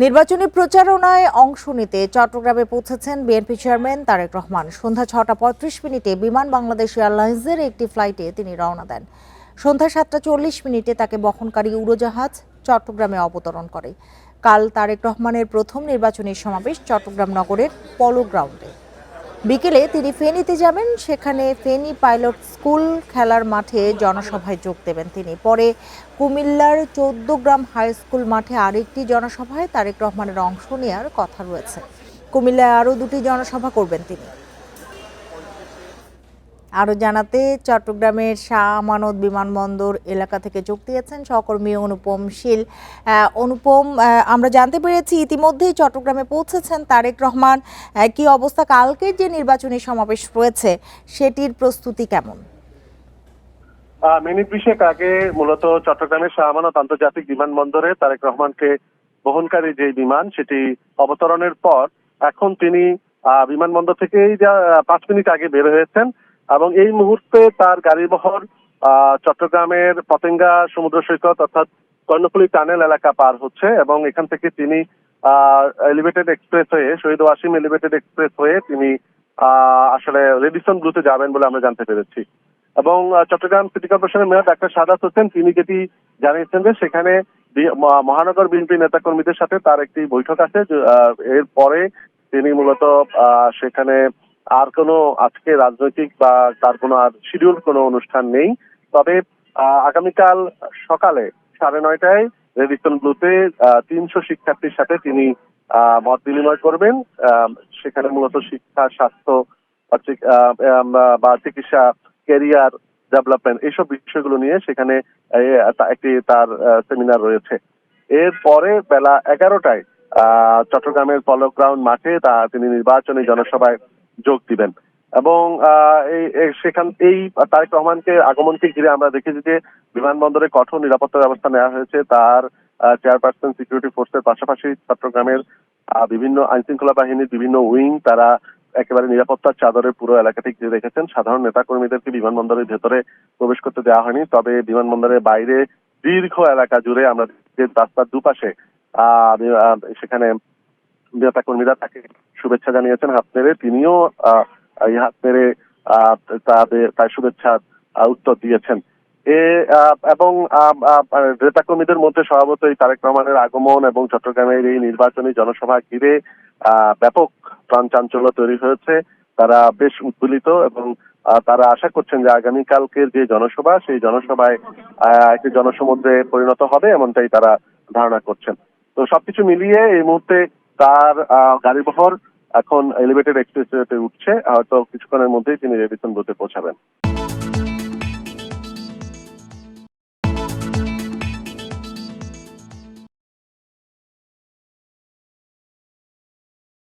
নির্বাচনী প্রচারণায় অংশ নিতে চট্টগ্রামে পৌঁছেছেন বিএনপি চেয়ারম্যান তারেক রহমান। সন্ধ্যা 6:35 বিমান বাংলাদেশ এয়ারলাইন্সের একটি ফ্লাইটে তিনি রওনা দেন। সন্ধ্যা 7:40 তাকে বহনকারী উড়োজাহাজ চট্টগ্রামে অবতরণ করে। কাল তারেক রহমানের প্রথম নির্বাচনী সমাবেশ চট্টগ্রাম নগরের পলো গ্রাউন্ডে। বিকেলে তিনি ফেনীতে যাবেন। সেখানে ফেনী পাইলট স্কুল খেলার মাঠে জনসভায় যোগ দেবেন তিনি। পরে কুমিল্লার 14 গ্রাম হাই স্কুল মাঠে আরেকটি জনসভায় তারেক রহমানের অংশ নেওয়ার কথা রয়েছে। কুমিল্লায় আরও 2টি জনসভা করবেন তিনি। আরও জানাতে চট্টগ্রামের শাহ আমানত বিমানবন্দর এলাকা থেকে যোগ দিয়েছেন সহকর্মী অনুপম শীল। অনুপম, আমরা জানতে পেরেছি ইতিমধ্যেই চট্টগ্রামে পৌঁছেছেন তারেক রহমান। কি অবস্থা, কালকের যে নির্বাচনী সমাবেশ রয়েছে সেটির প্রস্তুতি কেমন? মিনিট 20 আগে মূলত চট্টগ্রামের শাহ আমানত আন্তর্জাতিক বিমানবন্দরে তারেক রহমানকে বহনকারী যে বিমান সেটি অবতরণের পর এখন তিনি বিমানবন্দর থেকেই 5 মিনিট আগে বের হয়েছেন এবং এই মুহূর্তে তার গাড়ি বহর চট্টগ্রামের পতেঙ্গা সমুদ্র সৈকত অর্থাৎ কর্ণফুলী টানেল এলাকা পার হচ্ছে এবং এখান থেকে তিনি এলিভেটেড এক্সপ্রেস হয়ে শহীদ ওয়াসিম এলিভেটেড এক্সপ্রেস হয়ে তিনি আসলে রেডিসন ব্লুতে যাবেন বলে আমরা জানতে পেরেছি। এবং চট্টগ্রাম সিটি কর্পোরেশনের মেয়র ডাক্তার সাদাত হোসেন তিনি যেটি জানিয়েছেন যে সেখানে মহানগর বিএনপি নেতাকর্মীদের সাথে তার একটি বৈঠক আছে। এর পরে তিনি মূলত সেখানে আর কোনো আজকে রাজনৈতিক বা তার কোনো আর শিডিউল কোনো অনুষ্ঠান নেই। তবে আগামীকাল সকালে 9:30টায় রেডিসন ব্লুতে 300 শিক্ষার্থীর সাথে তিনি মত বিনিময় করবেন। সেখানে মূলত শিক্ষা, স্বাস্থ্য বা চিকিৎসা, ক্যারিয়ার ডেভেলপমেন্ট এইসব বিষয়গুলো নিয়ে সেখানে একটি তার সেমিনার রয়েছে। এরপরে বেলা 11টায় চট্টগ্রামের পলো গ্রাউন্ড মাঠে তিনি নির্বাচনী জনসভায় যোগ দিবেন এবং এই তারেক রহমানকে আগমনকে ঘিরে আমরা দেখেছি যে বিমানবন্দরে কঠোর নিরাপত্তা ব্যবস্থা নেওয়া হয়েছে। তার চেয়ারপারসন সিকিউরিটি ফোর্সের পাশাপাশি চট্টগ্রামের বিভিন্ন আইনশৃঙ্খলা বাহিনীর বিভিন্ন উইং তারা একেবারে নিরাপত্তার চাদরে পুরো এলাকাটি ঘিরে রেখেছেন। সাধারণ নেতাকর্মীদেরকে বিমানবন্দরের ভেতরে প্রবেশ করতে দেওয়া হয়নি। তবে বিমানবন্দরের বাইরে দীর্ঘ এলাকা জুড়ে আমরা রাস্তার দুপাশে সেখানে নেতাকর্মীরা তাকে শুভেচ্ছা জানিয়েছেন হাত নেড়ে। তিনিও এই হাত নেড়ে তার শুভেচ্ছা উত্তর দিয়েছেন। এবং নেতাকর্মীদের মধ্যে স্বভাবতই তারেক রহমানের আগমন এবং চট্টগ্রামের এই নির্বাচনী জনসভা ঘিরে ব্যাপক প্রাণ চাঞ্চল্য তৈরি হয়েছে। তারা বেশ উদ্বেলিত এবং তারা আশা করছেন যে আগামীকালকের যে জনসভা সেই জনসভায় একটি জনসমুদ্রে পরিণত হবে এমনটাই তারা ধারণা করছেন। তো সবকিছু মিলিয়ে এই মুহূর্তে তার গাড়ি বহর এখন এলিভেটেড এক্সপ্রেসওয়েতে উঠছে। হয়তো কিছুক্ষণের মধ্যেই তিনি রেডিসন ব্লুতে পৌঁছাবেন।